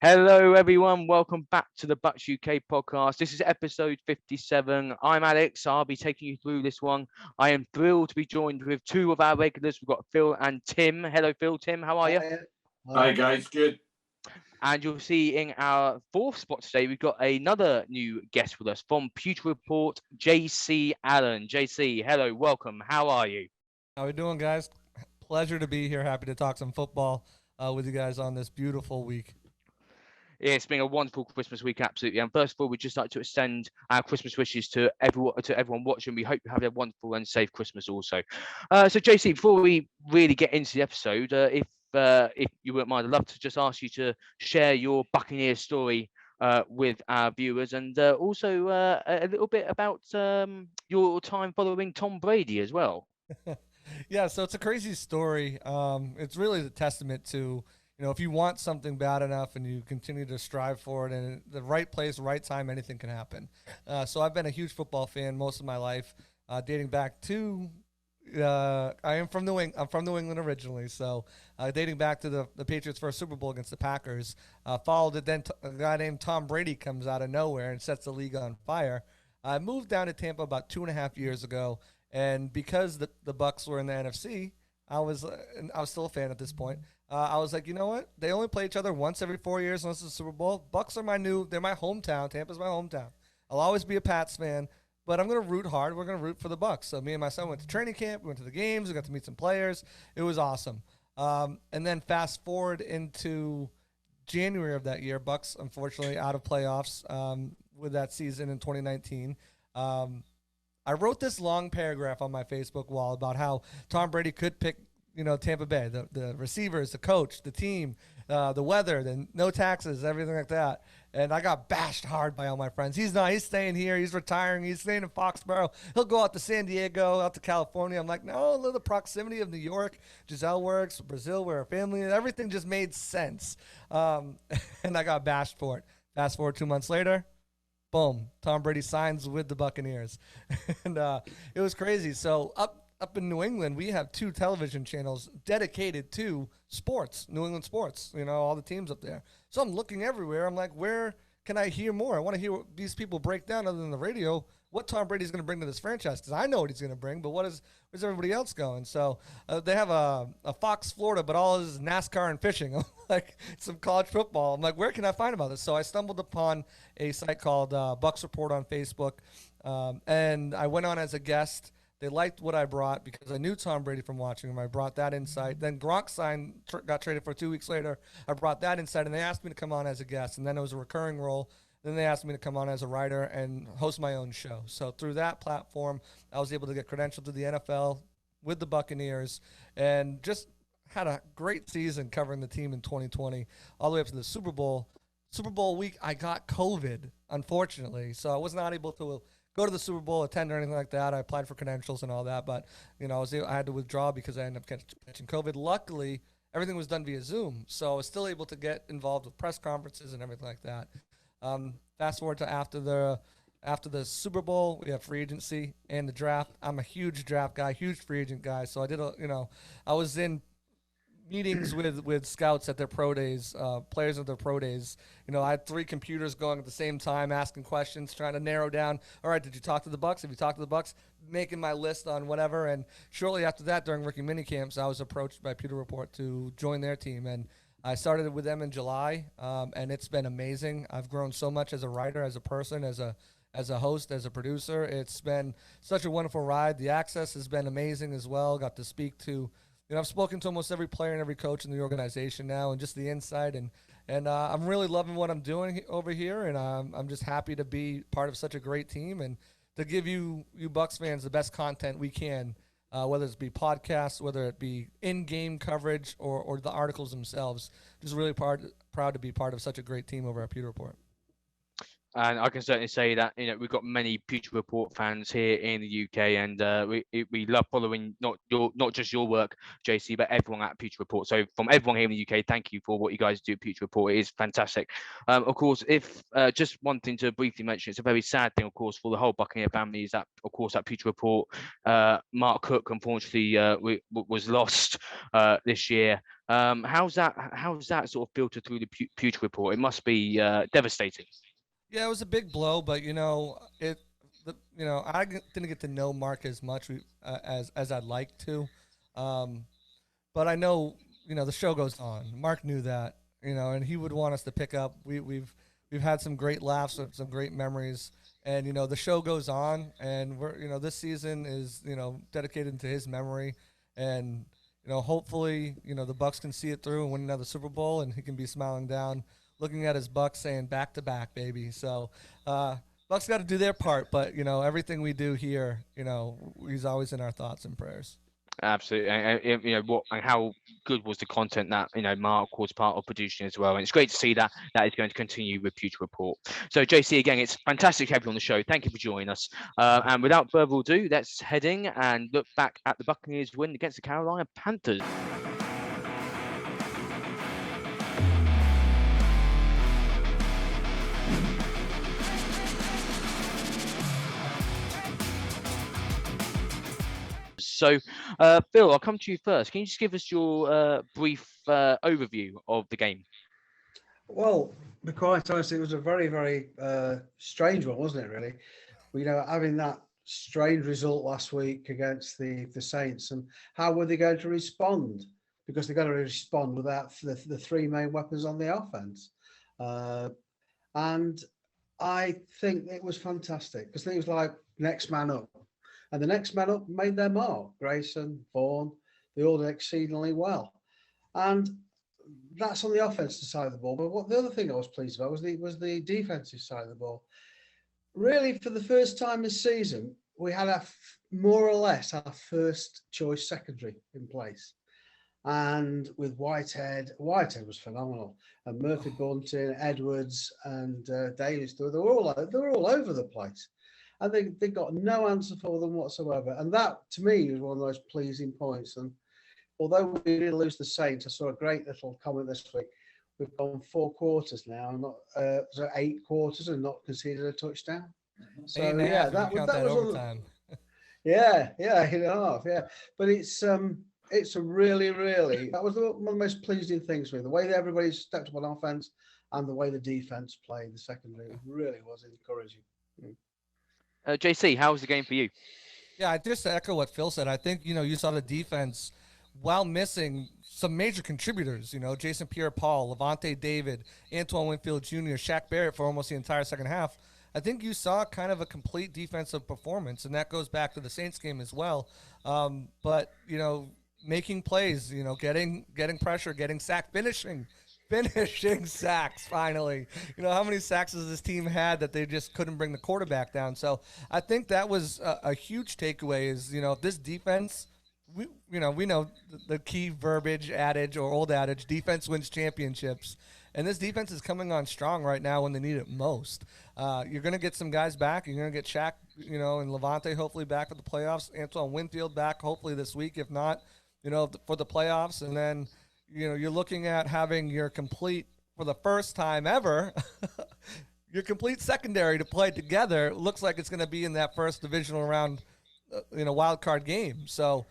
Hello, everyone. Welcome back to the Bucs UK podcast. This is episode 57. I'm Alex. I'll be taking you through this one. I am thrilled to be joined with two of our regulars. We've got Phil and Tim. Hello, Phil. Tim, how are you? Hi guys, good. And you'll see in our fourth spot today, we've got another new guest with us from Pewter Report, JC Allen. JC, hello, welcome. How are you? How we doing, guys? Pleasure to be here. Happy to talk some football with you guys on this beautiful week. Yeah, it's been a wonderful Christmas week, absolutely. And first of all, we'd just like to extend our Christmas wishes to everyone watching. We hope you have a wonderful and safe Christmas also. So, JC, before we really get into the episode, if you wouldn't mind, I'd love to just ask you to share your Buccaneers story with our viewers, and also a little bit about your time following Tom Brady as well. Yeah, so it's a crazy story. It's really a testament to, if you want something bad enough and you continue to strive for it, and the right place, right time, anything can happen. So I've been a huge football fan most of my life, dating back to. I'm from New England originally, so dating back to the Patriots' first Super Bowl against the Packers. Followed it, then a guy named Tom Brady comes out of nowhere and sets the league on fire. I moved down to Tampa about 2.5 years ago, and because the Bucs were in the NFC, I was still a fan at this point. I was like, you know what? They only play each other once every 4 years unless it's the Super Bowl. Bucs are they're my hometown. Tampa's my hometown. I'll always be a Pats fan, but I'm going to root hard. We're going to root for the Bucs. So me and my son went to training camp. We went to the games. We got to meet some players. It was awesome. And then fast forward into January of that year, Bucs unfortunately out of playoffs with that season in 2019. I wrote this long paragraph on my Facebook wall about how Tom Brady could pick, Tampa Bay, the receivers, the coach, the team, the weather, the no taxes, everything like that. And I got bashed hard by all my friends. He's staying here. He's retiring. He's staying in Foxborough. He'll go out to San Diego, out to California. I'm like, no, the proximity of New York. Giselle works, Brazil, where her family is. Everything just made sense. And I got bashed for it. Fast forward 2 months later. Boom, Tom Brady signs with the Buccaneers. And it was crazy. So up in New England, we have 2 television channels dedicated to sports, New England sports, all the teams up there. So I'm looking everywhere. I'm like, where can I hear more? I want to hear what these people break down other than the radio, what Tom Brady's going to bring to this franchise, because I know what he's going to bring, but where's everybody else going? So they have a Fox Florida, but all is NASCAR and fishing, like some college football. I'm like, where can I find about this? So I stumbled upon a site called Bucs Report on Facebook, and I went on as a guest. They liked what I brought because I knew Tom Brady from watching him. I brought that insight. Then Gronk got traded for 2 weeks later. I brought that insight, and they asked me to come on as a guest. And then it was a recurring role. Then they asked me to come on as a writer and host my own show. So through that platform, I was able to get credentialed to the NFL with the Buccaneers and just had a great season covering the team in 2020 all the way up to the Super Bowl. Super Bowl week, I got COVID, unfortunately. So I was not able to go to the Super Bowl, attend or anything like that. I applied for credentials and all that, but I had to withdraw because I ended up catching COVID. Luckily, everything was done via Zoom, so I was still able to get involved with press conferences and everything like that. Fast forward to after the Super Bowl, we have free agency and the draft. I'm a huge draft guy, huge free agent guy, so I was in meetings with scouts at their pro days, players at their pro days. I had 3 computers going at the same time, asking questions, trying to narrow down. All right, did you talk to the Bucs? Have you talked to the Bucs? Making my list on whatever. And shortly after that, during rookie minicamps, I was approached by Pewter Report to join their team. And I started with them in July, and it's been amazing. I've grown so much as a writer, as a person, as a host, as a producer. It's been such a wonderful ride. The access has been amazing as well. Got to speak to I've spoken to almost every player and every coach in the organization now, and just the insight, and I'm really loving what I'm doing over here, and I'm just happy to be part of such a great team and to give you Bucs fans the best content we can, whether it be podcasts, whether it be in-game coverage or the articles themselves. Just really proud to be part of such a great team over at Pewter Report. And I can certainly say that we've got many Pewter Report fans here in the UK, and we love following not just your work, JC, but everyone at Pewter Report. So from everyone here in the UK, thank you for what you guys do at Pewter Report. It is fantastic. Of course, if just one thing to briefly mention, it's a very sad thing, of course, for the whole Buccaneer family is that, of course, at Pewter Report, Mark Cook unfortunately was lost this year. How's that sort of filtered through the Pewter Report? It must be devastating. Yeah, it was a big blow, but I didn't get to know Mark as much as I'd like to, but I know the show goes on. Mark knew that, and he would want us to pick up. We've had some great laughs, some great memories, and the show goes on, and we're this season is dedicated to his memory, and hopefully the Bucs can see it through and win another Super Bowl, and he can be smiling down, looking at his Bucs saying back to back, baby. So Bucs got to do their part, but everything we do here, he's always in our thoughts and prayers. Absolutely, and how good was the content that Mark was part of producing as well, and it's great to see that is going to continue with Pewter Report. So JC, again, it's fantastic to have you on the show. Thank you for joining us. And without further ado, let's head in and look back at the Buccaneers win against the Carolina Panthers. So, Phil, I'll come to you first. Can you just give us your brief overview of the game? Well, to be quite honest, it was a very, very strange one, wasn't it, really? Having that strange result last week against the Saints, and how were they going to respond? Because they're going to respond without the three main weapons on the offense. And I think it was fantastic, because it was like next man up. And the next man up made their mark. Grayson, Vaughan, they all did exceedingly well. And that's on the offensive side of the ball. But the other thing I was pleased about was the defensive side of the ball. Really, for the first time this season, we had more or less our first choice secondary in place. And with Whitehead was phenomenal. And Murphy Bunting, Edwards, and Davis, they were all over the place. And they got no answer for them whatsoever. And that, to me, was one of the most pleasing points. And although we did lose the Saints, I saw a great little comment this week. We've gone 4 quarters now, not 8 quarters, and not conceded a touchdown. So yeah, that was overtime. Yeah, 8.5. Yeah, but it's a really, really, that was one of the most pleasing things for me. The way that everybody stepped up on offense and the way the defense played the secondary really was encouraging. JC, how was the game for you? Yeah, I just echo what Phil said. I think, you saw the defense while missing some major contributors, Jason Pierre-Paul, Levante David, Antoine Winfield Jr., Shaq Barrett for almost the entire second half. I think you saw kind of a complete defensive performance, and that goes back to the Saints game as well. But, making plays, getting pressure, getting sacked, finishing sacks finally. How many sacks has this team had that they just couldn't bring the quarterback down? So I think that was a huge takeaway is, this defense, we know the key verbiage adage or old adage, defense wins championships. And this defense is coming on strong right now when they need it most. You're going to get some guys back. You're going to get Shaq, and Levante hopefully back for the playoffs. Antoine Winfield back hopefully this week, if not, for the playoffs. And then, you're looking at having your complete, for the first time ever, your complete secondary to play together. It looks like it's going to be in that first divisional round, wild card game. So,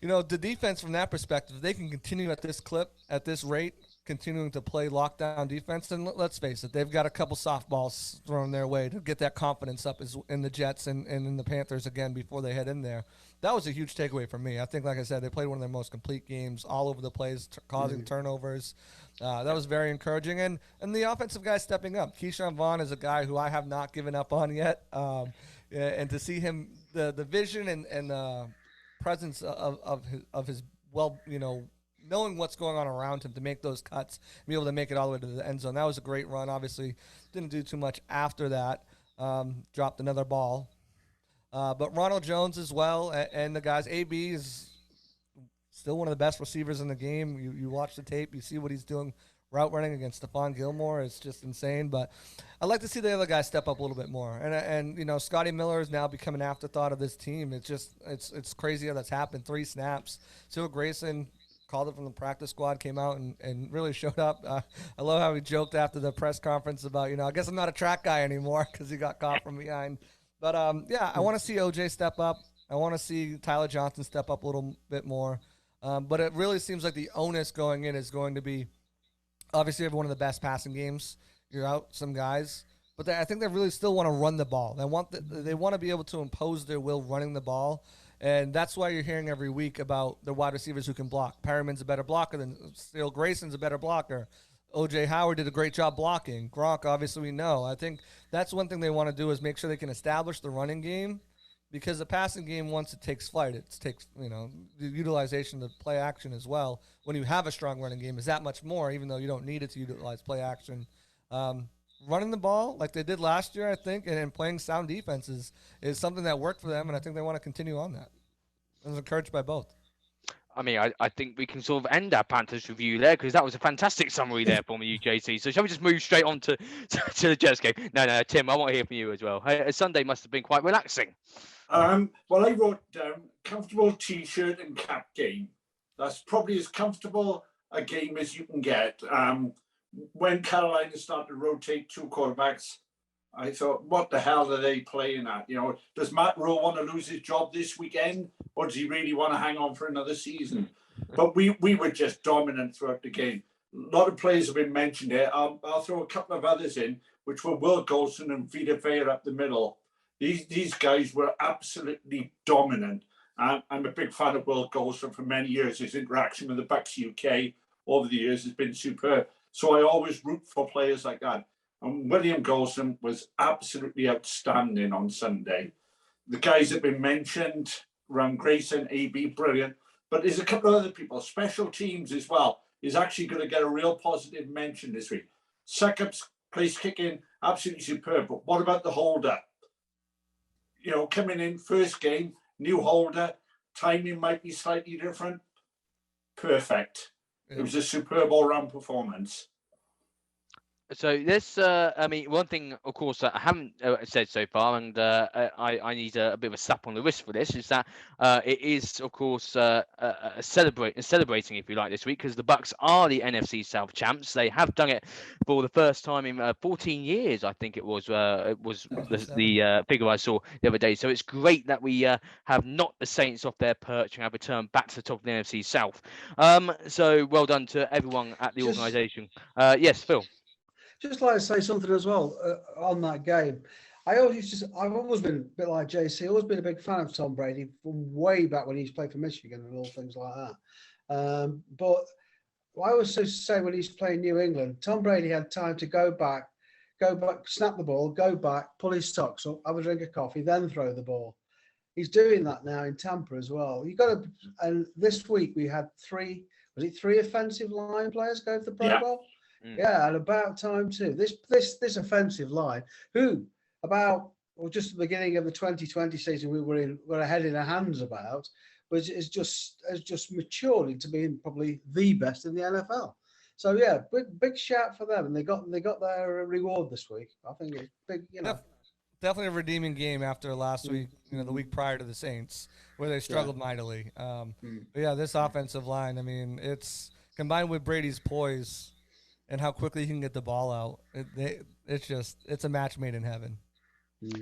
the defense from that perspective, they can continue at this clip, at this rate, continuing to play lockdown defense. And let's face it, they've got a couple softballs thrown their way to get that confidence up in the Jets and in the Panthers again before they head in there. That was a huge takeaway for me. I think, like I said, they played one of their most complete games, all over the place, causing turnovers. That was very encouraging. And the offensive guys stepping up. Keyshawn Vaughan is a guy who I have not given up on yet. And to see him, the vision and presence of his knowing what's going on around him to make those cuts, be able to make it all the way to the end zone. That was a great run. Obviously, didn't do too much after that. Dropped another ball. But Ronald Jones as well, and the guys. AB is still one of the best receivers in the game. You watch the tape, you see what he's doing route running against Stephon Gilmore. It's just insane. But I'd like to see the other guys step up a little bit more. And Scotty Miller is now become an afterthought of this team. It's crazy how that's happened. 3 snaps. Cyril Grayson called it from the practice squad, came out and really showed up. I love how he joked after the press conference about, I guess I'm not a track guy anymore because he got caught from behind. But, I want to see OJ step up. I want to see Tyler Johnson step up a little bit more. But it really seems like the onus going in is going to be, obviously, every one of the best passing games. You're out some guys. But I think they really still want to run the ball. They want to be able to impose their will running the ball. And that's why you're hearing every week about the wide receivers who can block. Perriman's a better blocker than Steele. Grayson's a better blocker. O.J. Howard did a great job blocking. Gronk, obviously, we know. I think that's one thing they want to do is make sure they can establish the running game, because the passing game, once it takes flight, it takes, the utilization of play action as well. When you have a strong running game, is that much more, even though you don't need it to utilize play action. Running the ball like they did last year, I think, and playing sound defenses is something that worked for them, and I think they want to continue on that. I was encouraged by both. I mean, I think we can sort of end our Panthers review there, because that was a fantastic summary there from you, JC. So shall we just move straight on to the Jets game? No, Tim, I want to hear from you as well. Sunday must have been quite relaxing. Well, I wrote down comfortable T-shirt and cap game. That's probably as comfortable a game as you can get. When Carolina started to rotate two quarterbacks, I thought, what the hell are they playing at? Does Matt Rhule want to lose his job this weekend, or does he really want to hang on for another season? But we were just dominant throughout the game. A lot of players have been mentioned here. I'll throw a couple of others in, which were Will Golson and Vita Vea up the middle. These guys were absolutely dominant. I'm a big fan of Will Golson for many years. His interaction with the Bucs UK over the years has been superb. So I always root for players like that. And William Golson was absolutely outstanding on Sunday. The guys that have been mentioned, around Grayson, AB, brilliant. But there's a couple of other people, special teams as well, is actually going to get a real positive mention this week. Suckup's place kicking, absolutely superb. But what about the holder? Coming in first game, new holder, timing might be slightly different. Perfect. Yeah. It was a superb all-round performance. So this, one thing, of course, that I haven't said so far, and I need a bit of a slap on the wrist for this, is that it is, of course, celebrating, if you like, this week, because the Bucs are the NFC South champs. They have done it for the first time in 14 years, I think it was. The figure I saw the other day. So it's great that we have knocked the Saints off their perch and have returned back to the top of the NFC South. So well done to everyone at the organisation. Yes, Phil. Just like to say something as well on that game. I've always been a bit like JC. Always been a big fan of Tom Brady from way back when he's played for Michigan and all things like that. But I always say when he's playing New England, Tom Brady had time to go back, snap the ball, go back, pull his socks up, have a drink of coffee, then throw the ball. He's doing that now in Tampa as well. And this week we had three offensive line players go to the Pro Bowl? Yeah, and about time too. This offensive line, just the beginning of the 2020 season, we were ahead in our hands about, but has just matured into being probably the best in the NFL. So yeah, big shout for them, and they got their reward this week. I think it's big, Definitely a redeeming game after last week, the week prior to the Saints, where they struggled mightily. But yeah, this offensive line, it's combined with Brady's poise and how quickly he can get the ball out. It's a match made in heaven.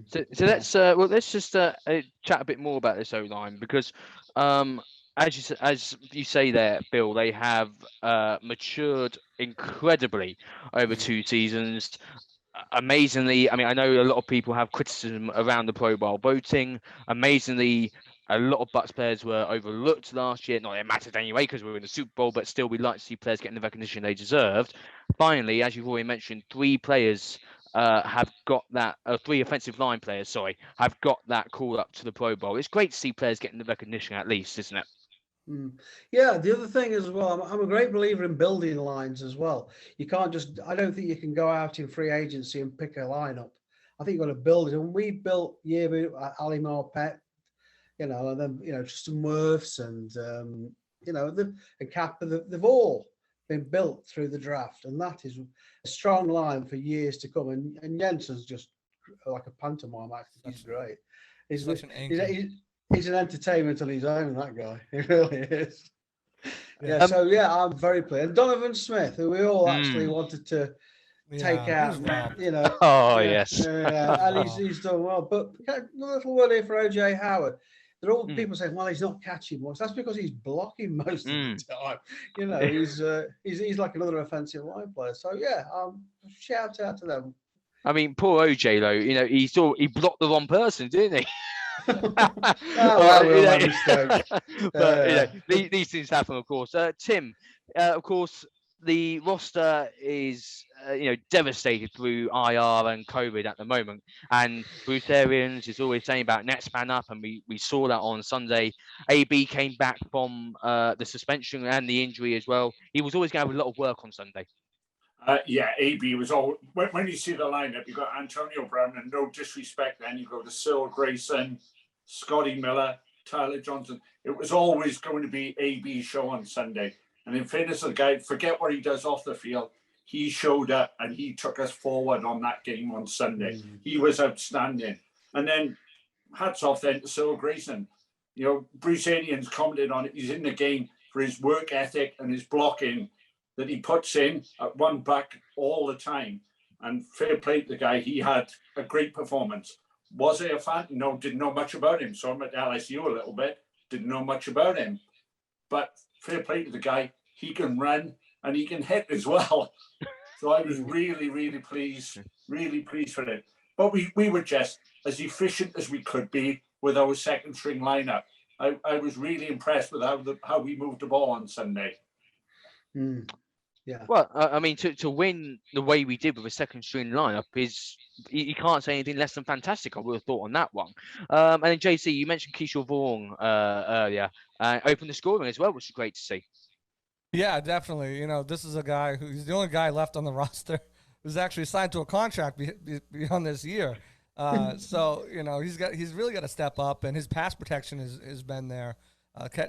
So let's just chat a bit more about this O-line, because as you say there, Bill, they have matured incredibly over 2 seasons. Amazingly, I know a lot of people have criticism around the Pro Bowl voting. Amazingly, a lot of Bucs players were overlooked last year. Not that it mattered anyway, because we were in the Super Bowl, but still we'd like to see players getting the recognition they deserved. Finally, as you've already mentioned, 3 players have got that, 3 offensive line players, have got that call up to the Pro Bowl. It's great to see players getting the recognition at least, isn't it? Yeah, the other thing as well, I'm a great believer in building lines as well. I don't think you can go out in free agency and pick a lineup. I think you've got to build it. And we built Ali Marpet, and then, Tristan Wirfs and, and Kappa, they've all been built through the draft. And that is a strong line for years to come. And Jensen's just like a pantomime actor. He's great. He's an entertainment on his own, that guy. He really is. Yeah, I'm very pleased. And Donovan Smith, who we all actually wanted to take out, Oh, yes. and he's done well. But a little word here for O.J. Howard. There are all people saying, "Well, he's not catching much." That's because he's blocking most of the time. You know, he's like another offensive line player. So yeah, shout out to them. I mean, poor OJ though. You know, he blocked the wrong person, didn't he? Well, we all have mistakes. But you know, these things happen, of course. Tim, of course, the roster is devastated through IR and COVID at the moment. And Bruce Arians is always saying about next man up, and we saw that on Sunday. AB came back from the suspension and the injury as well. He was always going to have a lot of work on Sunday. Yeah, AB was all. When you see the lineup, you got Antonio Brown, and no disrespect, then you go to Cyril Grayson, Scotty Miller, Tyler Johnson. It was always going to be AB's show on Sunday. And in fairness to the guy, forget what he does off the field. He showed up and he took us forward on that game on Sunday. He was outstanding. And then hats off then to Cyril Grayson. You know, Bruce Arians commented on it. He's in the game for his work ethic and his blocking that he puts in at one back all the time. And fair play to the guy. He had a great performance. Was he a fan? No, didn't know much about him. Saw him at LSU a little bit. Didn't know much about him. But fair play to the guy. He can run and he can hit as well. So I was really, really pleased for it. But we were just as efficient as we could be with our second string lineup. I was really impressed with how we moved the ball on Sunday. Yeah. Well, I mean, to win the way we did with a second string lineup is, you can't say anything less than fantastic. I would have thought on that one. And then JC, you mentioned Keisha Vaughan earlier, opened the scoring as well, which is great to see. Yeah, definitely. You know, this is a guy who's the only guy left on the roster who's actually signed to a contract beyond this year. So you know, he's really got to step up, and his pass protection has been there.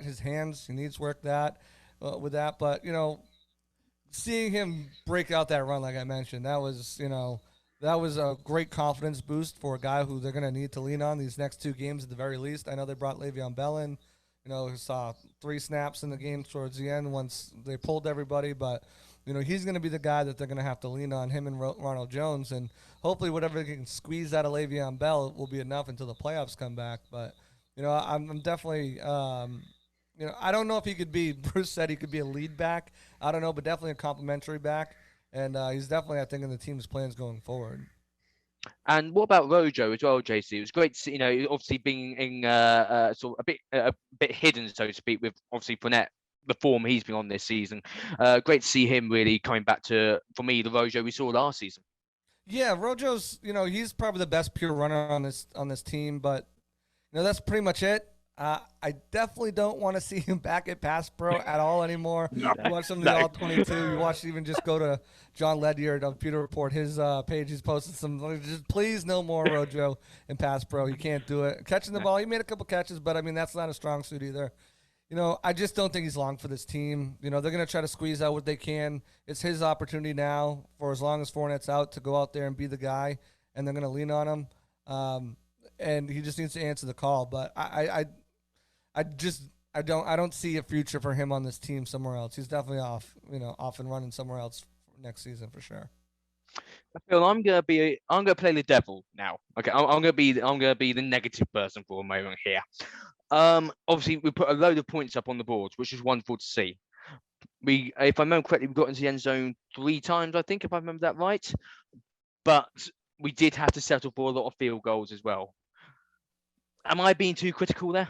His hands, he needs work with that. But you know, seeing him break out that run, like I mentioned, that was a great confidence boost for a guy who they're going to need to lean on these next two games at the very least. I know they brought Le'Veon Bell in. You know, he saw 3 snaps in the game towards the end once they pulled everybody. But, you know, he's going to be the guy that they're going to have to lean on, him and Ronald Jones. And hopefully whatever they can squeeze out of Le'Veon Bell will be enough until the playoffs come back. But, you know, I'm definitely I don't know if he could be – Bruce said he could be a lead back. I don't know, but definitely a complimentary back. And he's definitely, I think, in the team's plans going forward. And what about Rojo as well, JC? It was great to see, you know, obviously being in sort of a bit hidden, so to speak, with obviously Fournette, the form he's been on this season. Great to see him really coming back to, for me, the Rojo we saw last season. Yeah, Rojo's, you know, he's probably the best pure runner on this team, but you know, that's pretty much it. I definitely don't want to see him back at Pass Pro at all anymore. No. You watch some of the All-22. You watch even just go to John Ledyard of Pewter Report, his page. He's posted some. Just please no more Rojo in Pass Pro. You can't do it. Catching the ball, he made a couple catches, but I mean that's not a strong suit either. You know, I just don't think he's long for this team. You know, they're going to try to squeeze out what they can. It's his opportunity now, for as long as Fournette's out, to go out there and be the guy, and they're going to lean on him. And he just needs to answer the call. But I don't see a future for him on this team somewhere else. He's definitely off and running somewhere else next season for sure. Phil, I'm gonna play the devil now. Okay, I'm gonna be the negative person for a moment here. Obviously we put a load of points up on the board, which is wonderful to see. If I remember correctly, we got into the end zone 3 times, I think, if I remember that right. But we did have to settle for a lot of field goals as well. Am I being too critical there?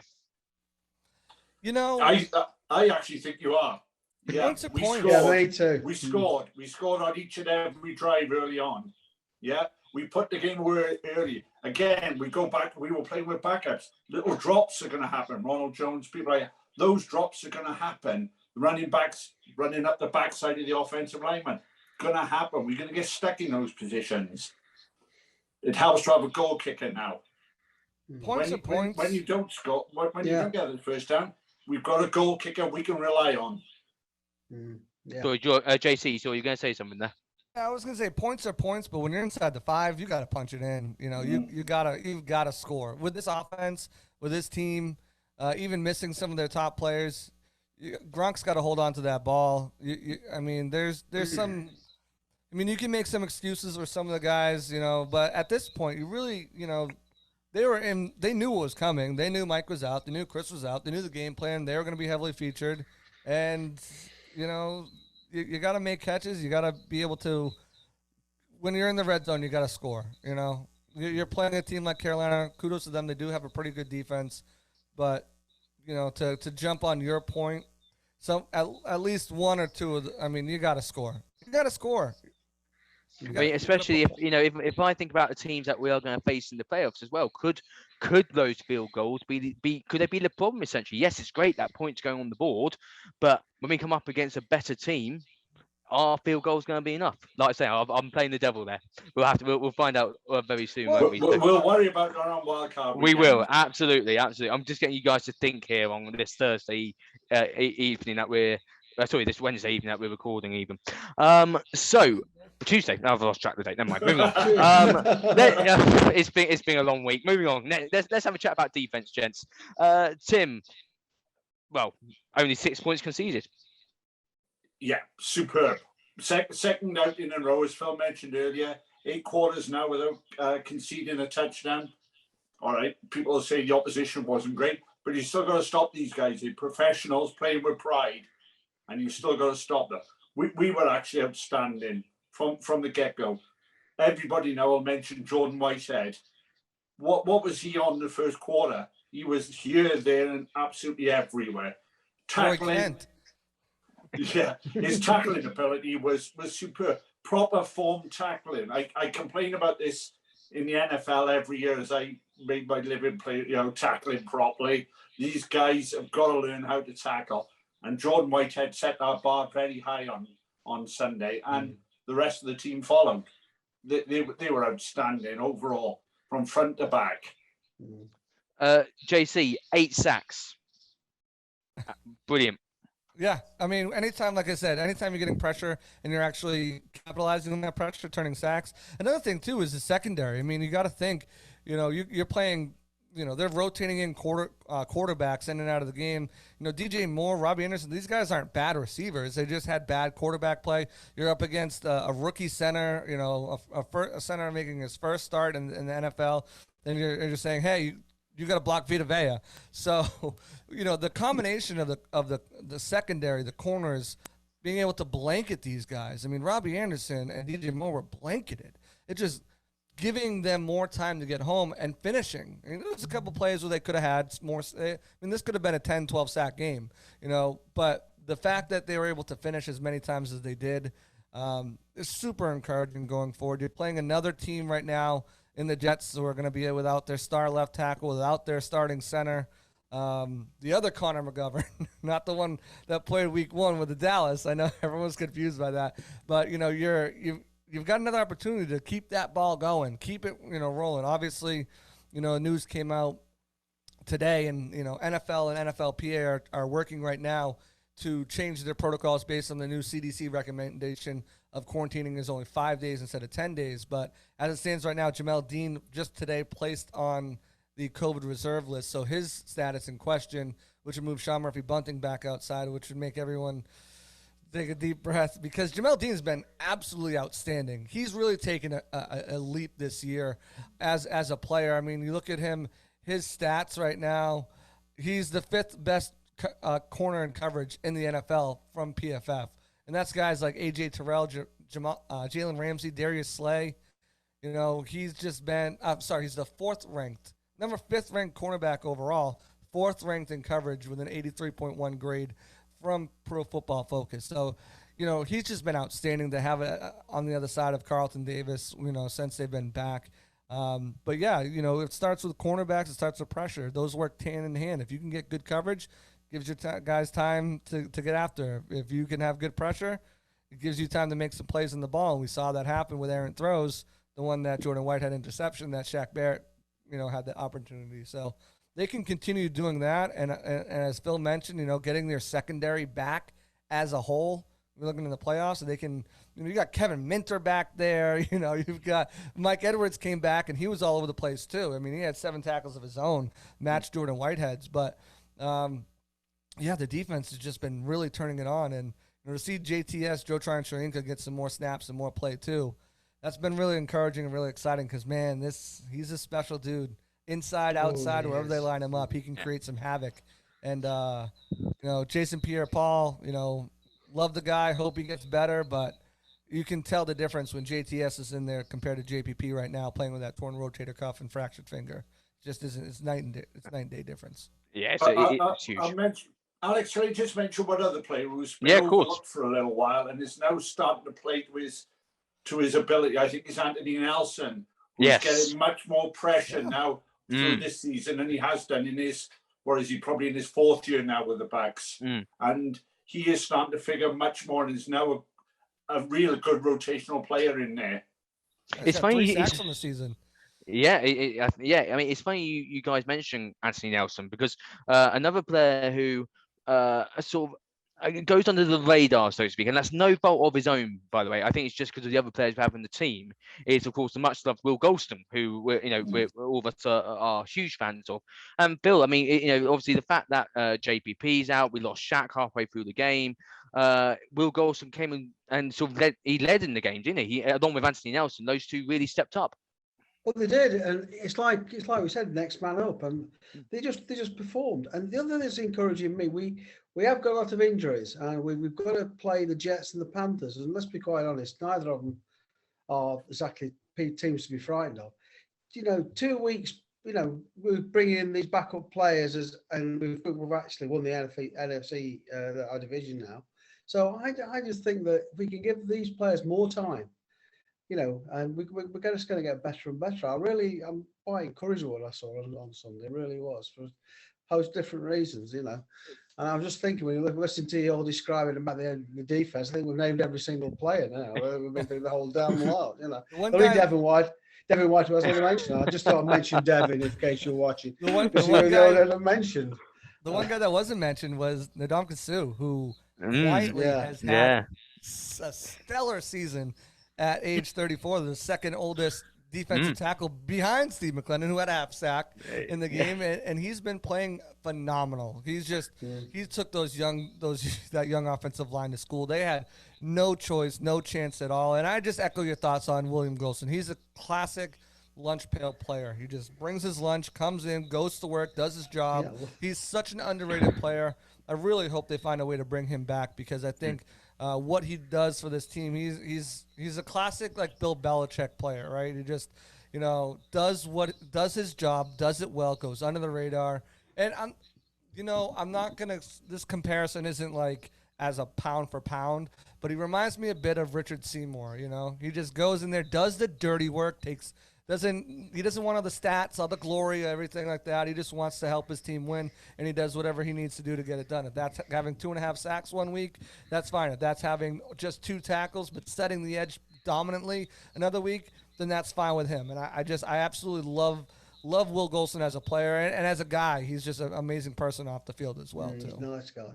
You know, I actually think you are. Yeah, points are points. Yeah, me too. We scored. We scored on each and every drive early on. Yeah, we put the game away early. Again, we go back. We were playing with backups. Little drops are going to happen. Ronald Jones, people like those drops are going to happen. Running backs running up the backside of the offensive lineman. Going to happen. We're going to get stuck in those positions. It helps to have a goal kicker now. Points are points. When you don't score, when you don't get the first down, we've got a goal kicker we can rely on. Yeah. So, JC, so you're going to say something there? I was going to say points are points, but when you're inside the 5, you got to punch it in. You know, you've got to score. With this offense, with this team, even missing some of their top players, Gronk's got to hold on to that ball. I mean, there's some. I mean, you can make some excuses for some of the guys, you know, but at this point, you really, you know, They knew what was coming. They knew Mike was out. They knew Chris was out. They knew the game plan. They were going to be heavily featured. And, you got to make catches. You got to be able to, when you're in the red zone, you got to score. You're playing a team like Carolina. Kudos to them. They do have a pretty good defense. But, to jump on your point, at least one or two you got to score. You got to score. Especially if I think about the teams that we are going to face in the playoffs as well, could those field goals could they be the problem essentially? Yes, it's great that points going on the board, but when we come up against a better team, are field goals going to be enough? Like I say, I'm playing the devil there. We'll find out very soon. Won't we? We'll worry about our own wild card. We will absolutely. I'm just getting you guys to think here on this Thursday evening that this Wednesday evening that we're recording even. So Tuesday. Now I've lost track of the date. Never mind. Moving on. It's been a long week. Moving on. Let's have a chat about defense, gents. Tim. Well, only 6 points conceded. Yeah, superb. Second out in a row, as Phil mentioned earlier. 8 quarters now without conceding a touchdown. All right, people will say the opposition wasn't great, but you still got to stop these guys. They're professionals playing with pride, and you still got to stop them. We were actually outstanding from the get-go. Everybody now will mention Jordan Whitehead. What was he on the first quarter? He was here, there, and absolutely everywhere. Tackling. Yeah, his tackling ability was superb. Proper form tackling. I complain about this in the NFL every year as I make my living tackling properly. These guys have got to learn how to tackle. And Jordan Whitehead set that bar very high on Sunday, and the rest of the team followed. They were outstanding overall from front to back. JC, 8 sacks. Brilliant. Yeah, anytime you're getting pressure and you're actually capitalizing on that pressure, turning sacks. Another thing too is the secondary. You got to think, you're playing. They're rotating in quarterbacks in and out of the game. DJ Moore, Robbie Anderson, these guys aren't bad receivers. They just had bad quarterback play. You're up against a rookie center, a center making his first start in the NFL. Then you're just saying, hey, you got to block Vita Vea. So, the combination of the secondary, the corners, being able to blanket these guys. Robbie Anderson and DJ Moore were blanketed. It just giving them more time to get home and finishing. There's a couple plays where they could have had more. This could have been a 10, 12 sack game, but the fact that they were able to finish as many times as they did is super encouraging going forward. You're playing another team right now in the Jets who are going to be without their star left tackle, without their starting center. The other Connor McGovern, not the one that played week 1 with the Dallas. I know everyone's confused by that, but you've got another opportunity to keep that ball going, keep it, rolling. Obviously, news came out today, and NFL and NFLPA are working right now to change their protocols based on the new CDC recommendation of quarantining is only 5 days instead of 10 days. But as it stands right now, Jamal Dean just today placed on the COVID reserve list, so his status in question, which would move Sean Murphy-Bunting back outside, which would make everyone take a deep breath, because Jamal Dean has been absolutely outstanding. He's really taken a leap this year as a player. You look at him, his stats right now, he's the 5th best corner in coverage in the NFL from PFF. And that's guys like A.J. Terrell, Jalen Ramsey, Darius Slay. He's just been he's the 5th ranked cornerback overall, 4th ranked in coverage with an 83.1 grade from Pro Football Focus. So, he's just been outstanding to have on the other side of Carlton Davis, since they've been back. But yeah, it starts with cornerbacks. It starts with pressure. Those work hand in hand. If you can get good coverage, gives your guys time to get after. If you can have good pressure, it gives you time to make some plays in the ball. And we saw that happen with errant throws, the one that Jordan Whitehead interception, that Shaq Barrett, had the opportunity. So they can continue doing that. And as Phil mentioned, getting their secondary back as a whole. We're looking in the playoffs, so they can. You got Kevin Minter back there. You've got Mike Edwards came back, and he was all over the place too. He had 7 tackles of his own, matched Jordan Whitehead's. But the defense has just been really turning it on, and to see JTS Joe Tryon-Shoyinka get some more snaps and more play too. That's been really encouraging and really exciting because, man, he's a special dude inside, Oh, outside, wherever they yes. line him up, he can create some havoc. And Jason Pierre-Paul, love the guy. Hope he gets better, but you can tell the difference when JTS is in there compared to JPP right now, playing with that torn rotator cuff and fractured finger. Just isn't. It's night and day difference. Yeah, so it's huge. Alex, can I just mention one other player who's been Yeah, of course. overlooked for a little while and is now starting to play to his ability? I think it's Anthony Nelson, who's getting much more pressure now through this season than he has done in his, probably in his fourth year now with the Bucs. And he is starting to figure much more and is now a real good rotational player in there. It's funny. 3 sacks on the season. Yeah, I mean, it's funny you guys mentioned Anthony Nelson because another player who sort of goes under the radar, so to speak, and that's no fault of his own, by the way. I think it's just because of the other players we have in the team. Is of course the much loved Will Golston, who we're all of us are huge fans of. And Bill, I mean, obviously the fact that JPP's out, we lost Shaq halfway through the game. Will Golston came and sort of led in the game, didn't he? Along with Anthony Nelson, those two really stepped up. Well, they did, and it's like we said, next man up, and they just performed. And the other thing that's encouraging me, we have got a lot of injuries, and we've got to play the Jets and the Panthers. And let's be quite honest, neither of them are exactly teams to be frightened of. 2 weeks, we bring in these backup players and we've actually won the NFC our division now. So I just think that if we can give these players more time, and we're just going to get better and better. I'm quite encouraged with what I saw on Sunday. It really was for host different reasons, And I'm just thinking when you listen to you all describing about the defense, I think we've named every single player now. We've been through the whole damn lot, Only Devin White. Devin White was only mentioned. I just thought I'd mention Devin in case you're watching. The one guy mentioned. The one guy that wasn't mentioned was Ndamukong Suh, who quietly has had a stellar season. At age 34, the second oldest defensive tackle behind Steve McLendon, who had a half sack in the game, and he's been playing phenomenal. He took that young offensive line to school. They had no choice, no chance at all. And I just echo your thoughts on William Golston. He's a classic lunch pail player. He just brings his lunch, comes in, goes to work, does his job. He's such an underrated player. I really hope they find a way to bring him back because I think what he does for this team, he's a classic like Bill Belichick player, right? He just does his job, does it well, goes under the radar. And I'm not gonna. This comparison isn't like as a pound for pound, but he reminds me a bit of Richard Seymour. He just goes in there, does the dirty work, he doesn't want all the stats, all the glory, everything like that. He just wants to help his team win, and he does whatever he needs to do to get it done. If that's having 2.5 sacks one week, that's fine. If that's having just 2 tackles but setting the edge dominantly another week, then that's fine with him. And I absolutely love Will Golston as a player and as a guy. He's just an amazing person off the field as well, too. Nice guy.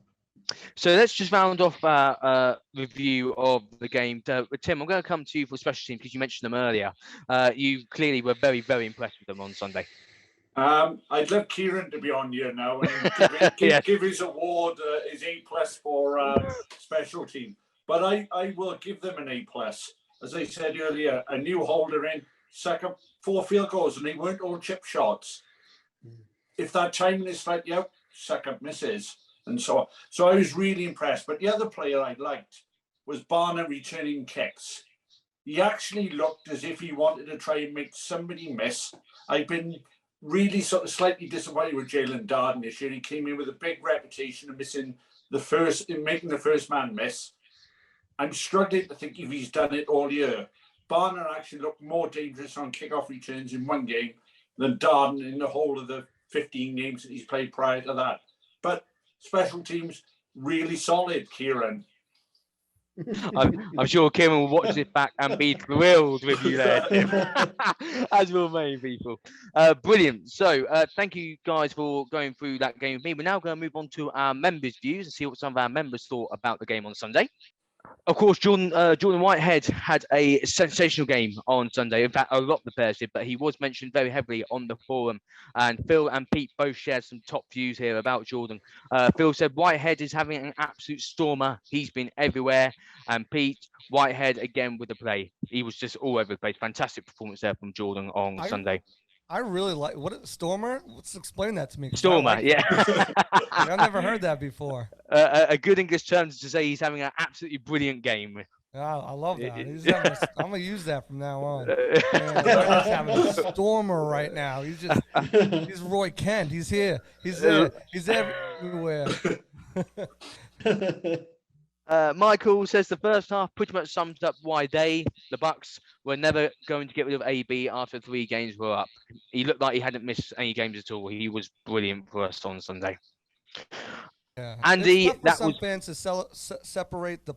So let's just round off our review of the game. Tim, I'm going to come to you for special team because you mentioned them earlier. You clearly were very, very impressed with them on Sunday. I'd love Kieran to be on here now and give his award, his A+ for special team. But I will give them an A+. As I said earlier, a new holder in, second 4 field goals, and they weren't all chip shots. If that timing is like, second misses. And so I was really impressed. But the other player I liked was Barner returning kicks. He actually looked as if he wanted to try and make somebody miss. I've been really sort of slightly disappointed with Jalen Darden this year. He came in with a big reputation of making the first man miss. I'm struggling to think if he's done it all year. Barner actually looked more dangerous on kickoff returns in one game than Darden in the whole of the 15 games that he's played prior to that. But special teams, really solid, Kieran. I'm sure Kieran will watch this back and be thrilled with you there, Tim. As will many people. Brilliant. So thank you guys for going through that game with me. We're now going to move on to our members' views and see what some of our members thought about the game on Sunday. Of course, Jordan Whitehead had a sensational game on Sunday. In fact, a lot of the players did, but he was mentioned very heavily on the forum. And Phil and Pete both shared some top views here about Jordan. Phil said Whitehead is having an absolute stormer. He's been everywhere. And Pete, Whitehead again with the play. He was just all over the place. Fantastic performance there from Jordan on Sunday. I really like Stormer. Let's explain that to me. 'cause I Stormer, like yeah. I've never heard that before. A good English term to say he's having an absolutely brilliant game. I love that. I'm gonna use that from now on. Man, Ryan's having a stormer right now. He's Roy Kent. He's here. He's there. He's everywhere. Michael says the first half pretty much sums up why the Bucs, were never going to get rid of AB after 3 games were up. He looked like he hadn't missed any games at all. He was brilliant for us on Sunday. Yeah. Andy, it's tough for some fans to separate the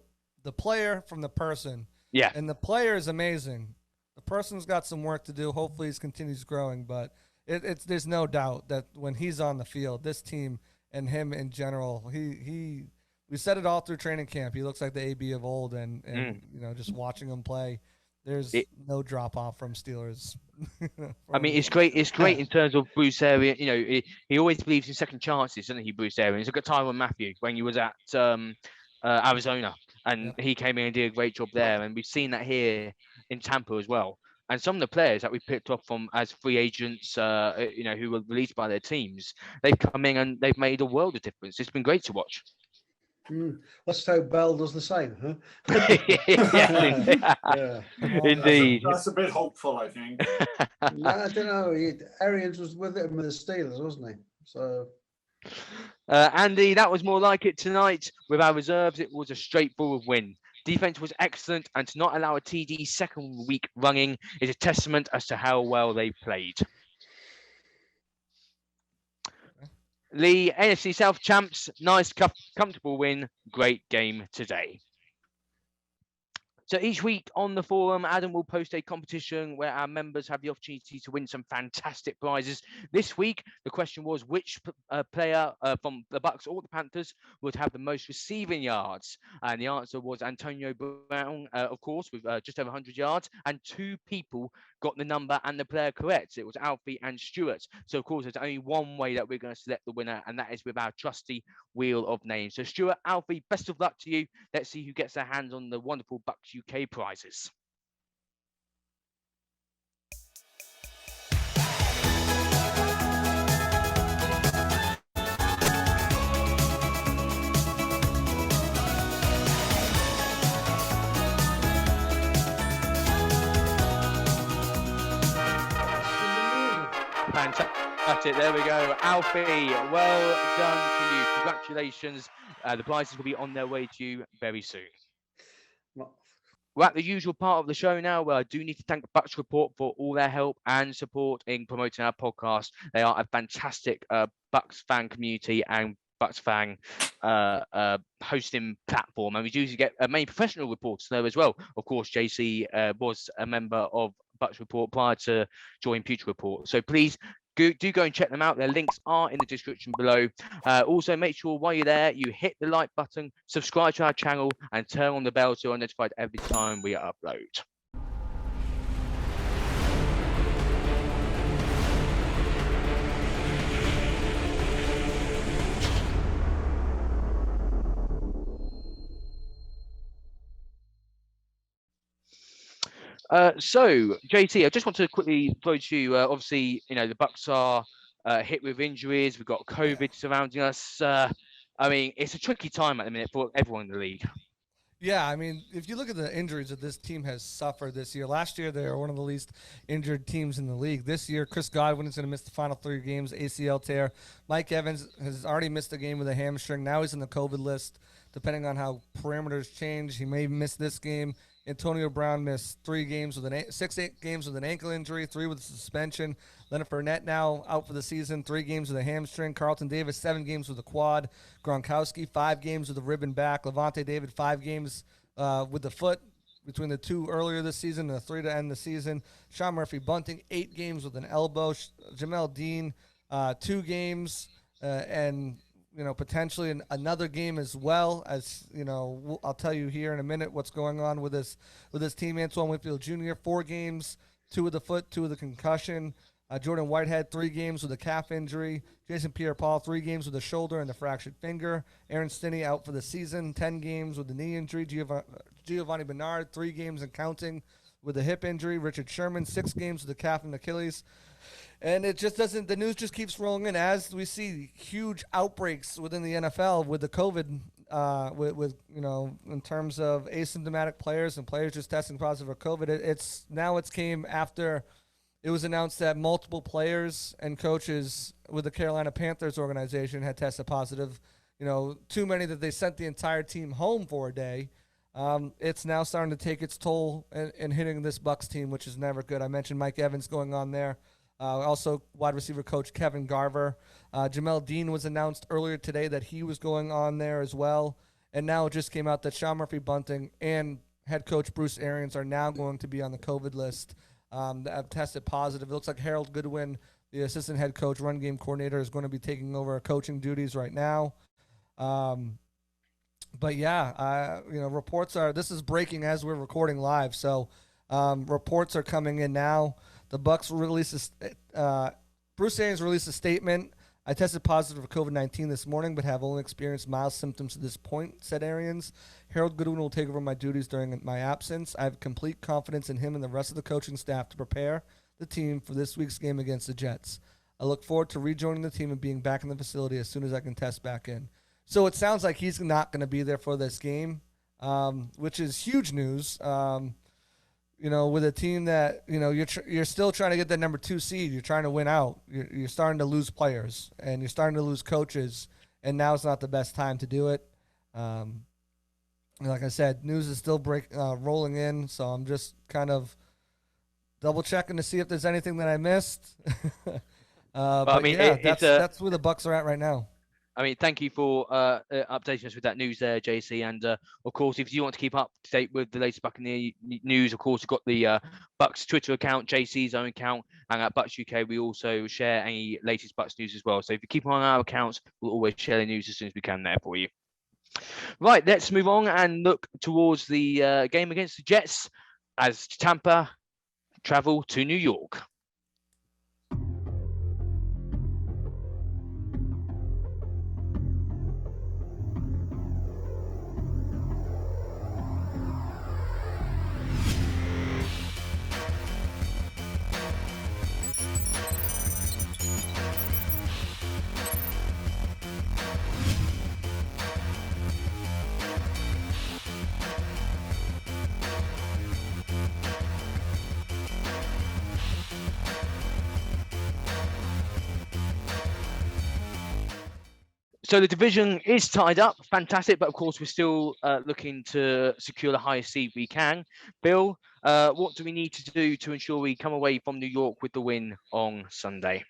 player from the person. Yeah. And the player is amazing. The person's got some work to do. Hopefully, he continues growing. But there's no doubt that when he's on the field, this team and him in general, we said it all through training camp. He looks like the AB of old, and just watching him play, there's no drop off from Steelers. I mean, it's great. It's great in terms of Bruce Arians. He always believes in second chances, doesn't he, Bruce Arians? Look at Tyrann Mathieu when he was at Arizona, and he came in and did a great job there. And we've seen that here in Tampa as well. And some of the players that we picked up from as free agents, who were released by their teams, they've come in and they've made a world of difference. It's been great to watch. Let's hope Bell does the same, huh? Yeah. Indeed. That's a bit hopeful, I think. No, I don't know. Arians was with him with the Steelers, wasn't he? So, Andy, that was more like it tonight. With our reserves, it was a straightforward win. Defense was excellent, and to not allow a TD second week running is a testament as to how well they played. Lee, NFC South champs, nice, comfortable win, great game today. So each week on the forum, Adam will post a competition where our members have the opportunity to win some fantastic prizes. This week, the question was which player from the Bucs or the Panthers would have the most receiving yards? And the answer was Antonio Brown, of course, with just over 100 yards. And 2 people got the number and the player correct. It was Alfie and Stuart. So, of course, there's only one way that we're going to select the winner, and that is with our trusty wheel of names. So, Stuart, Alfie, best of luck to you. Let's see who gets their hands on the wonderful Bucs UK prizes. Fantastic. There we go. Alfie, well done to you. Congratulations. The prizes will be on their way to you very soon. We're at the usual part of the show now where I do need to thank Bucs Report for all their help and support in promoting our podcast. They are a fantastic Bucs fan community and Bucs fan hosting platform. And we usually get many professional reporters there as well. Of course, JC was a member of Bucs Report prior to join Pewter Report. So please do go and check them out. Their links are in the description below. Also, make sure while you're there, you hit the like button, subscribe to our channel, and turn on the bell so you're notified every time we upload. So, JT, I just want to quickly throw to you. Obviously, the Bucs are hit with injuries. We've got COVID surrounding us. I mean, it's a tricky time at the minute for everyone in the league. Yeah, I mean, if you look at the injuries that this team has suffered this year, last year they were one of the least injured teams in the league. This year, Chris Godwin is going to miss the final 3 games, ACL tear. Mike Evans has already missed a game with a hamstring. Now he's in the COVID list. Depending on how parameters change, he may miss this game. Antonio Brown missed 3 games with 8 games with an ankle injury, 3 with a suspension. Leonard Fournette now out for the season, 3 games with a hamstring. Carlton Davis, 7 games with a quad. Gronkowski, 5 games with a rib and back. Levante David, 5 games with the foot between the 2 earlier this season and the 3 to end the season. Sean Murphy Bunting, 8 games with an elbow. Jamal Dean, 2 games and potentially another game as well. As I'll tell you here in a minute what's going on with this team. Antoine Winfield Jr., 4 games, 2 with the foot, 2 with the concussion. Jordan Whitehead, 3 games with a calf injury. Jason Pierre-Paul, 3 games with a shoulder and a fractured finger. Aaron Stinney out for the season, 10 games with a knee injury. Giovanni Bernard, 3 games and counting with a hip injury. Richard Sherman, 6 games with a calf and Achilles. And it just doesn't. The news just keeps rolling in as we see huge outbreaks within the NFL with the COVID, with in terms of asymptomatic players and players just testing positive for COVID. It's came after it was announced that multiple players and coaches with the Carolina Panthers organization had tested positive. Too many that they sent the entire team home for a day. It's now starting to take its toll and hitting this Bucs team, which is never good. I mentioned Mike Evans going on there. Also, wide receiver coach Kevin Garver. Jamal Dean was announced earlier today that he was going on there as well. And now it just came out that Sean Murphy-Bunting and head coach Bruce Arians are now going to be on the COVID list that have tested positive. It looks like Harold Goodwin, the assistant head coach, run game coordinator, is going to be taking over coaching duties right now. But yeah, reports are, this is breaking as we're recording live. So reports are coming in now. The Bucs Bruce Arians released a statement. I tested positive for COVID-19 this morning, but have only experienced mild symptoms to this point, said Arians. Harold Goodwin will take over my duties during my absence. I have complete confidence in him and the rest of the coaching staff to prepare the team for this week's game against the Jets. I look forward to rejoining the team and being back in the facility as soon as I can test back in. So it sounds like he's not going to be there for this game, which is huge news. With a team that, you're still trying to get that number 2 seed. You're trying to win out. You're starting to lose players, and you're starting to lose coaches, and now's not the best time to do it. Like I said, news is still rolling in, so I'm just kind of double-checking to see if there's anything that I missed. That's where the Bucs are at right now. I mean, thank you for updating us with that news there, JC. And of course, if you want to keep up to date with the latest Buccaneer news, of course, we've got the Bucs Twitter account, JC's own account, and at Bucs UK, we also share any latest Bucs news as well. So if you keep on our accounts, we'll always share the news as soon as we can there for you. Right, let's move on and look towards the game against the Jets as Tampa travel to New York. So the division is tied up, fantastic, but of course we're still looking to secure the highest seed we can. Bill, what do we need to do to ensure we come away from New York with the win on Sunday?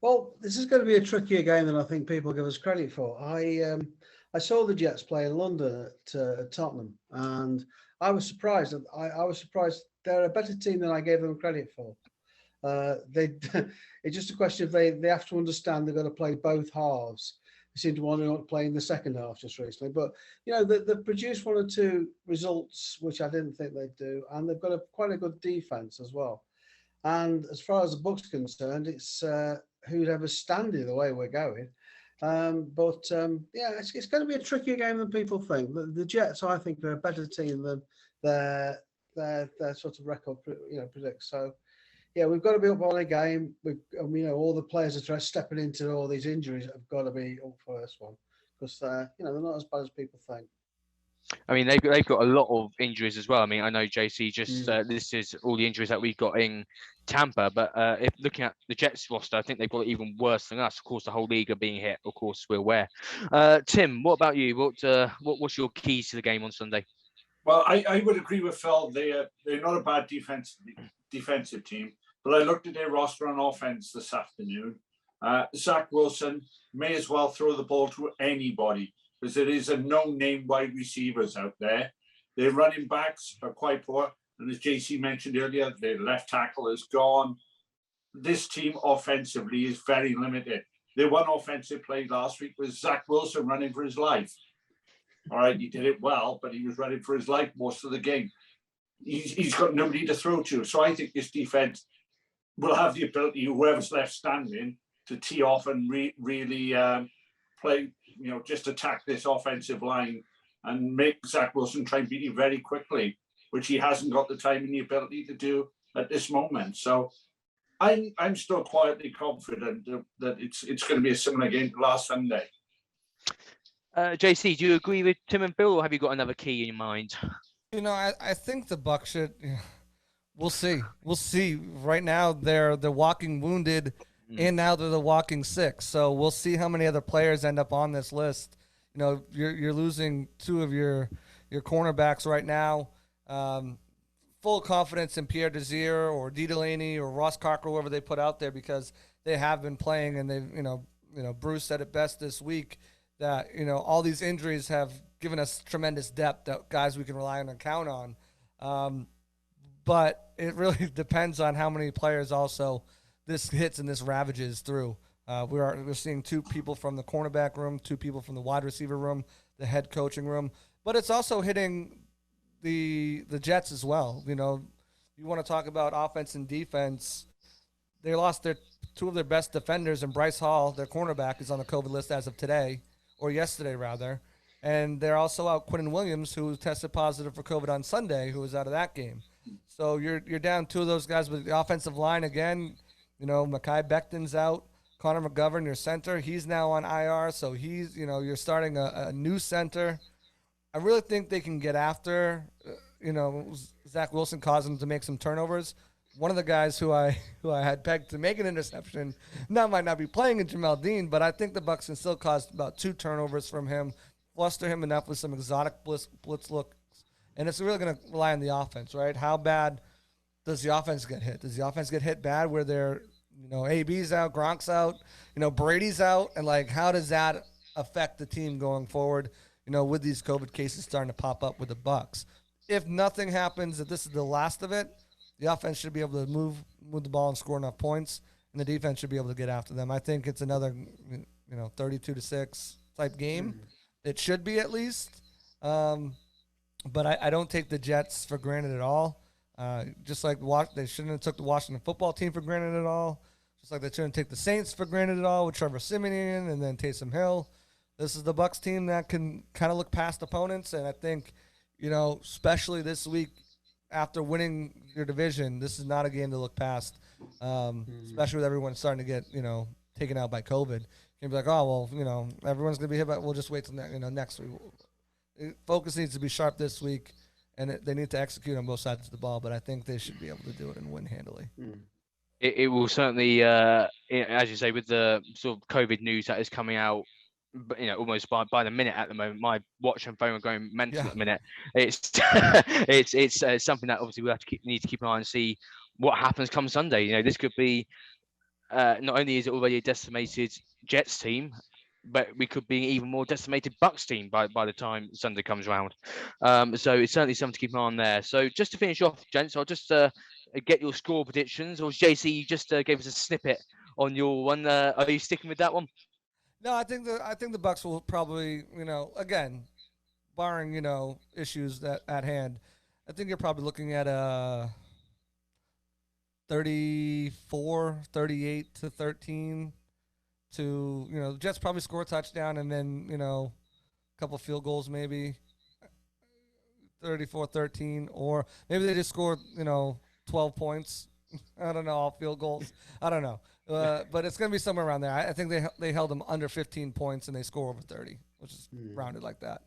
Well, this is going to be a trickier game than I think people give us credit for. I saw the Jets play in London at Tottenham, and I was surprised. I was surprised they're a better team than I gave them credit for. It's just a question of they have to understand they've got to play both halves. They seem to want to not play in the second half just recently, but they've produced 1 or 2 results which I didn't think they'd do, and they've got quite a good defense as well. And as far as the Bucs are concerned, it's who'd ever stand the way we're going. It's going to be a trickier game than people think. The Jets, I think, are a better team than their sort of record predicts. So. Yeah, we've got to be up on a game. All the players that are stepping into all these injuries have got to be up for this one because they're not as bad as people think. I mean, they've got a lot of injuries as well. I mean, I know JC just listed all the injuries that we've got in Tampa, but if looking at the Jets roster, I think they've got it even worse than us. Of course, the whole league are being hit. Of course, we're aware. Tim, what about you? What's your keys to the game on Sunday? Well, I would agree with Phil. They're not a bad defensive team. But I looked at their roster on offense this afternoon. Zach Wilson may as well throw the ball to anybody because there is a no-name wide receivers out there. Their running backs are quite poor. And as JC mentioned earlier, their left tackle is gone. This team offensively is very limited. Their one offensive play last week was Zach Wilson running for his life. All right, he did it well, but he was running for his life most of the game. He's got nobody to throw to. So I think this defense will have the ability, whoever's left standing, to tee off and really play, just attack this offensive line and make Zach Wilson try and beat you very quickly, which he hasn't got the time and the ability to do at this moment. So I'm still quietly confident that it's going to be a similar game to last Sunday. JC, do you agree with Tim and Bill, or have you got another key in your mind? I think the Bucs should. We'll see. We'll see. Right now, they're walking wounded, and now they're the walking sick. So we'll see how many other players end up on this list. You're losing two of your cornerbacks right now. Full confidence in Pierre Desir or D. Delaney or Ross Cocker, whoever they put out there, because they have been playing, and they've Bruce said it best this week that all these injuries have given us tremendous depth, that guys we can rely on and count on. But it really depends on how many players also this hits and this ravages through. We're seeing two people from the cornerback room, two people from the wide receiver room, the head coaching room, but it's also hitting the Jets as well. You want to talk about offense and defense. They lost two of their best defenders, and Bryce Hall, their cornerback, is on the COVID list as of today, or yesterday rather. And they're also out Quentin Williams, who tested positive for COVID on Sunday, who was out of that game. So you're down two of those guys with the offensive line again. Mekhi Becton's out. Connor McGovern, your center, he's now on IR. So he's, you're starting a new center. I really think they can get after, Zach Wilson, causing them to make some turnovers. One of the guys who I had pegged to make an interception might not be playing in Jamal Dean, but I think the Bucs can still cause about 2 turnovers from him, fluster him enough with some exotic blitz looks, and it's really going to rely on the offense, right? How bad does the offense get hit? Does the offense get hit bad where they're, AB's out, Gronk's out, Brady's out, and how does that affect the team going forward? With these COVID cases starting to pop up with the Bucs. If nothing happens, if this is the last of it, the offense should be able to move the ball and score enough points, and the defense should be able to get after them. I think it's another, 32-6 type game. It should be at least. But I don't take the Jets for granted at all. Just like they shouldn't have took the Washington football team for granted at all. Just like they shouldn't take the Saints for granted at all with Trevor Siemian and then Taysom Hill. This is the Bucs team that can kind of look past opponents, and I think, especially this week after winning your division, this is not a game to look past, especially with everyone starting to get, taken out by COVID. You'd be like, oh, well, everyone's going to be hit, but we'll just wait till next week. Focus needs to be sharp this week, and they need to execute on both sides of the ball, but I think they should be able to do it and win handily. It will certainly, as you say, with the sort of COVID news that is coming out, almost by the minute at the moment. My watch and phone are going mental at the minute. It's it's something that obviously we need to keep an eye on and see what happens come Sunday. This could be not only is it already a decimated Jets team, but we could be an even more decimated Bucs team by the time Sunday comes around. So it's certainly something to keep an eye on there. So just to finish off, gents, I'll just get your score predictions. Or JC, you just gave us a snippet on your one. Are you sticking with that one? No, I think the Bucs will probably, again, barring, issues at hand, I think you're probably looking at a 38-13 to, the Jets probably score a touchdown and then, a couple field goals maybe, 34-13, or maybe they just score, 12 points. I don't know, all field goals. I don't know. But it's going to be somewhere around there. I think they held them under 15 points and they score over 30, which is rounded like that.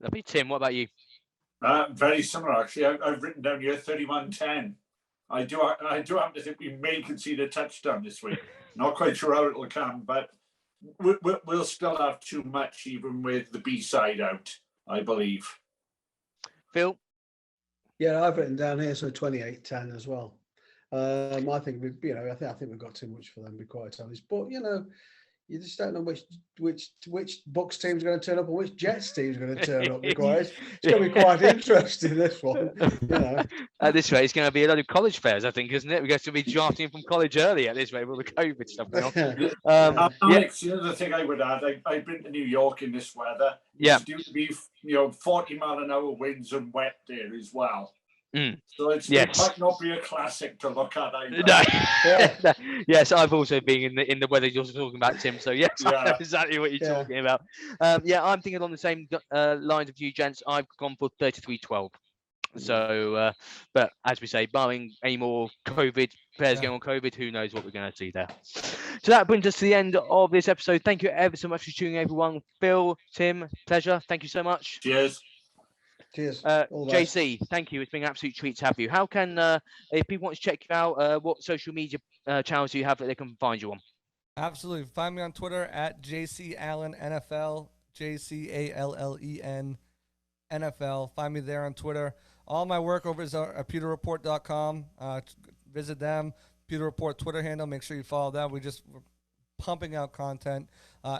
That'd be Tim. What about you? Very similar, actually. I've written down here 31-10. I do have to think we may concede a touchdown this week. Not quite sure how it'll come, but we'll still have too much, even with the B side out, I believe. Phil? Yeah, I've written down here 28-10 as well. I think I think we've got too much for them, to be quite honest. But you just don't know which Bucs team's going to turn up and which Jets team's going to turn up. It's going to be quite interesting, this one. At this rate, it's going to be a lot of college fairs, I think, isn't it? We're going to be drafting from college early at this rate with all the COVID stuff going on. Alex, the other thing I would add, I've been to New York in this weather. It's due to be 40-mile-an-hour winds and wet there as well. So it might not be a classic to look at either. No. Yes, I've also been in the weather you're talking about, Tim. So yes, I know exactly what you're talking about. I'm thinking along the same lines of you, gents. I've gone for 33-12. So, but as we say, barring any more COVID players going on COVID, who knows what we're going to see there. So that brings us to the end of this episode. Thank you ever so much for tuning in, everyone. Phil, Tim, pleasure. Thank you so much. Cheers. Cheers. JC, thank you. It's been an absolute treat to have you. How can, if people want to check you out, what social media channels do you have that they can find you on? Absolutely. Find me on Twitter at JC Allen NFL, JCALLEN NFL. Find me there on Twitter. All my work over is at pewterreport.com. Visit them. Pewter Report Twitter handle. Make sure you follow that. We're pumping out content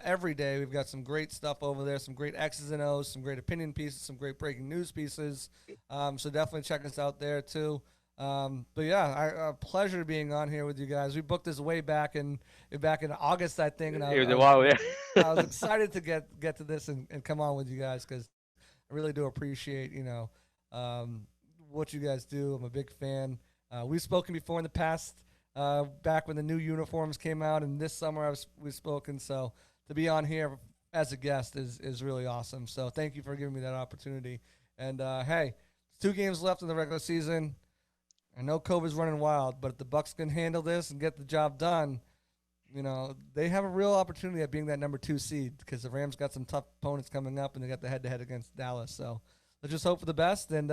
every day. We've got some great stuff over there, some great X's and O's, some great opinion pieces, some great breaking news pieces. So definitely check us out there too. But yeah, a pleasure being on here with you guys. We booked this way back in August, I think. And It was a while, yeah. I was excited to get to this and come on with you guys because I really do appreciate, what you guys do. I'm a big fan. We've spoken before in the past, back when the new uniforms came out, and this summer we've spoken. So to be on here as a guest is really awesome. So thank you for giving me that opportunity. And hey, 2 games left in the regular season. I know COVID's running wild, but if the Bucs can handle this and get the job done, they have a real opportunity at being that number 2 seed because the Rams got some tough opponents coming up, and they got the head-to-head against Dallas. So let's just hope for the best, and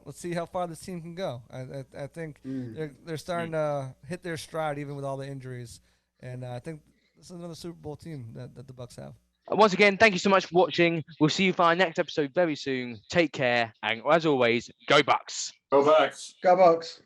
let's see how far this team can go. I think they're starting to hit their stride even with all the injuries, and I think this is another Super Bowl team that the Bucs have. Once again, thank you so much for watching. We'll see you for our next episode very soon. Take care, and as always, go Bucs. Go Bucs. Go Bucs.